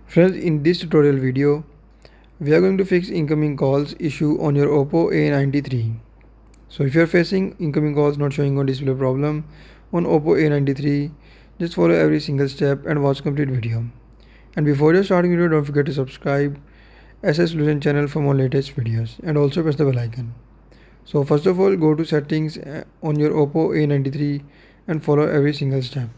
Friends, in this tutorial video, we are going to fix incoming calls issue on your Oppo A93. So if you are facing incoming calls not showing on display problem on Oppo A93, just follow every single step and watch complete video. And before you start video, don't forget to subscribe SS Solution channel for more latest videos and also press the bell icon. So first of all, go to settings on your Oppo A93 and follow every single step.